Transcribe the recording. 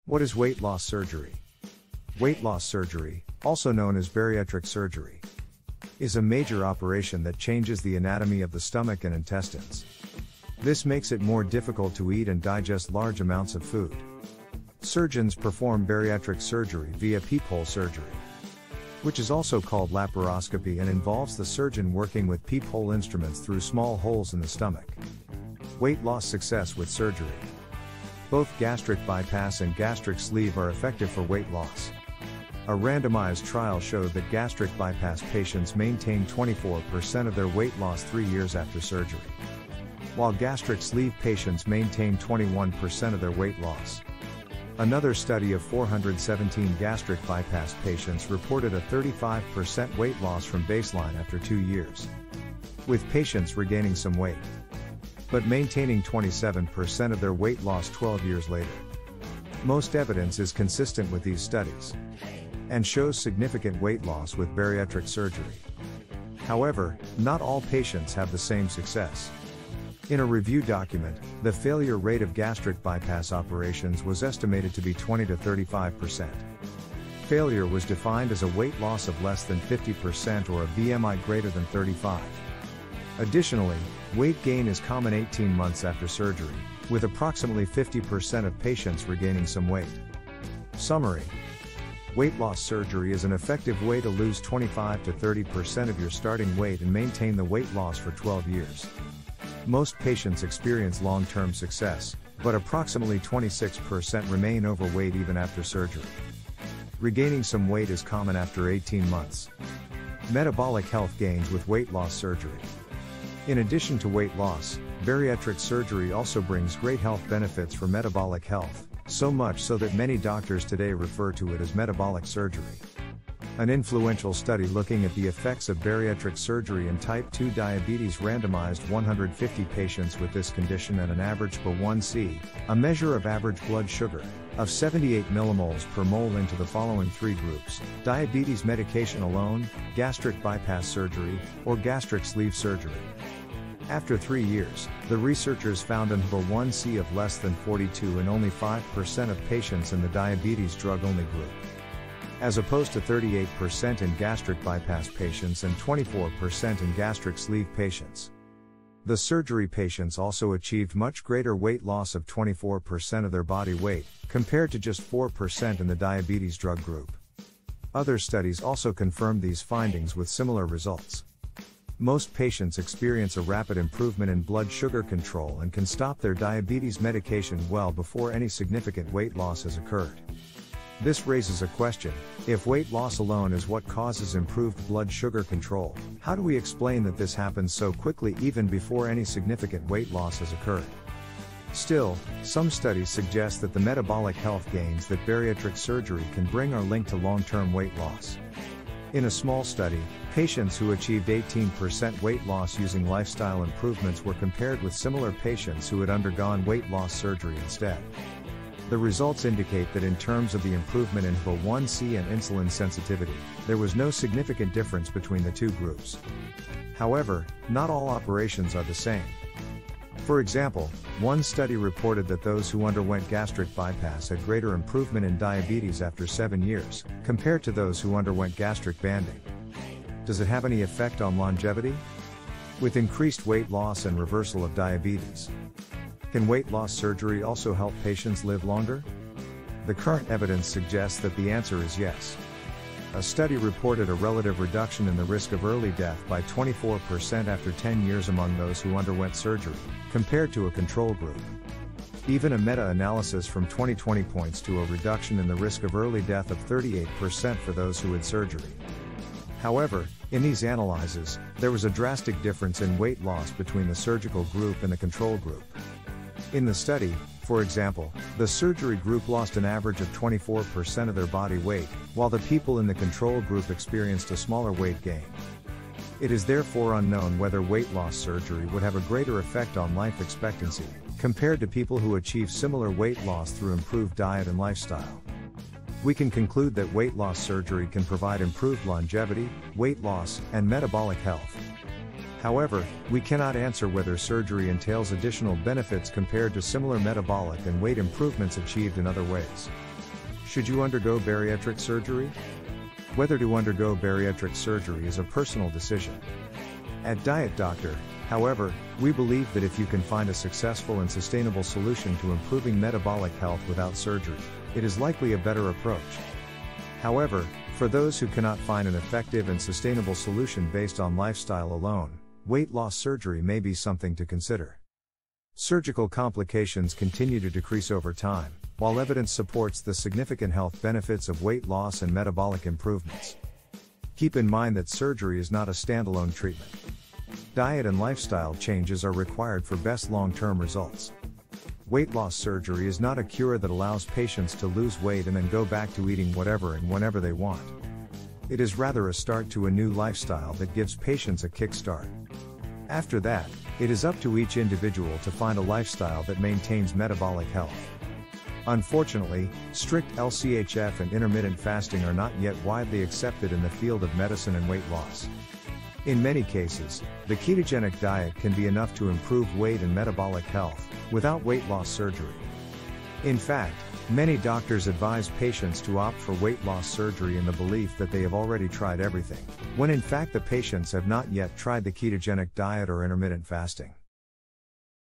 What is weight loss surgery? Weight loss surgery, also known as bariatric surgery, is a major operation that changes the anatomy of the stomach and intestines. This makes it more difficult to eat and digest large amounts of food. Surgeons perform bariatric surgery via peephole surgery, which is also called laparoscopy and involves the surgeon working with peephole instruments through small holes in the stomach. Weight loss success with surgery. Both gastric bypass and gastric sleeve are effective for weight loss. A randomized trial showed that gastric bypass patients maintained 24% of their weight loss 3 years after surgery, while gastric sleeve patients maintained 21% of their weight loss. Another study of 417 gastric bypass patients reported a 35% weight loss from baseline after 2 years, with patients regaining some weight, but maintaining 27% of their weight loss 12 years later. Most evidence is consistent with these studies and shows significant weight loss with bariatric surgery. However, not all patients have the same success. In a review document, the failure rate of gastric bypass operations was estimated to be 20 to 35%. Failure was defined as a weight loss of less than 50% or a BMI greater than 35. Additionally, weight gain is common 18 months after surgery, with approximately 50% of patients regaining some weight. Summary: weight loss surgery is an effective way to lose 25 to 30% of your starting weight and maintain the weight loss for 12 years. Most patients experience long-term success, but approximately 26% remain overweight even after surgery. Regaining some weight is common after 18 months. Metabolic health gains with weight loss surgery. In addition to weight loss, bariatric surgery also brings great health benefits for metabolic health, so much so that many doctors today refer to it as metabolic surgery. An influential study looking at the effects of bariatric surgery in type 2 diabetes randomized 150 patients with this condition at an average A1C, a measure of average blood sugar, of 78 millimoles per mole into the following 3 groups: diabetes medication alone, gastric bypass surgery, or gastric sleeve surgery. After 3 years, the researchers found an A1C of less than 42 in only 5% of patients in the diabetes drug-only group, as opposed to 38% in gastric bypass patients and 24% in gastric sleeve patients. The surgery patients also achieved much greater weight loss of 24% of their body weight, compared to just 4% in the diabetes drug group. Other studies also confirmed these findings with similar results. Most patients experience a rapid improvement in blood sugar control and can stop their diabetes medication well before any significant weight loss has occurred. This raises a question: if weight loss alone is what causes improved blood sugar control, how do we explain that this happens so quickly even before any significant weight loss has occurred? Still, some studies suggest that the metabolic health gains that bariatric surgery can bring are linked to long-term weight loss. In a small study, patients who achieved 18% weight loss using lifestyle improvements were compared with similar patients who had undergone weight loss surgery instead. The results indicate that in terms of the improvement in A1C and insulin sensitivity, there was no significant difference between the two groups. However, not all operations are the same. For example, one study reported that those who underwent gastric bypass had greater improvement in diabetes after 7 years, compared to those who underwent gastric banding. Does it have any effect on longevity? With increased weight loss and reversal of diabetes, can weight loss surgery also help patients live longer? The current evidence suggests that the answer is yes. A study reported a relative reduction in the risk of early death by 24% after 10 years among those who underwent surgery, compared to a control group. Even a meta-analysis from 2020 points to a reduction in the risk of early death of 38% for those who had surgery. However, in these analyses, there was a drastic difference in weight loss between the surgical group and the control group. In the study, for example, the surgery group lost an average of 24% of their body weight, while the people in the control group experienced a smaller weight gain. It is therefore unknown whether weight loss surgery would have a greater effect on life expectancy, compared to people who achieve similar weight loss through improved diet and lifestyle. We can conclude that weight loss surgery can provide improved longevity, weight loss, and metabolic health. However, we cannot answer whether surgery entails additional benefits compared to similar metabolic and weight improvements achieved in other ways. Should you undergo bariatric surgery? Whether to undergo bariatric surgery is a personal decision. At Diet Doctor, however, we believe that if you can find a successful and sustainable solution to improving metabolic health without surgery, it is likely a better approach. However, for those who cannot find an effective and sustainable solution based on lifestyle alone, weight loss surgery may be something to consider. Surgical complications continue to decrease over time, while evidence supports the significant health benefits of weight loss and metabolic improvements. Keep in mind that surgery is not a standalone treatment. Diet and lifestyle changes are required for best long-term results. Weight loss surgery is not a cure that allows patients to lose weight and then go back to eating whatever and whenever they want. It is rather a start to a new lifestyle that gives patients a kickstart. After that, it is up to each individual to find a lifestyle that maintains metabolic health. Unfortunately, strict LCHF and intermittent fasting are not yet widely accepted in the field of medicine and weight loss. In many cases, the ketogenic diet can be enough to improve weight and metabolic health, without weight loss surgery. In fact, many doctors advise patients to opt for weight loss surgery in the belief that they have already tried everything, when in fact the patients have not yet tried the ketogenic diet or intermittent fasting.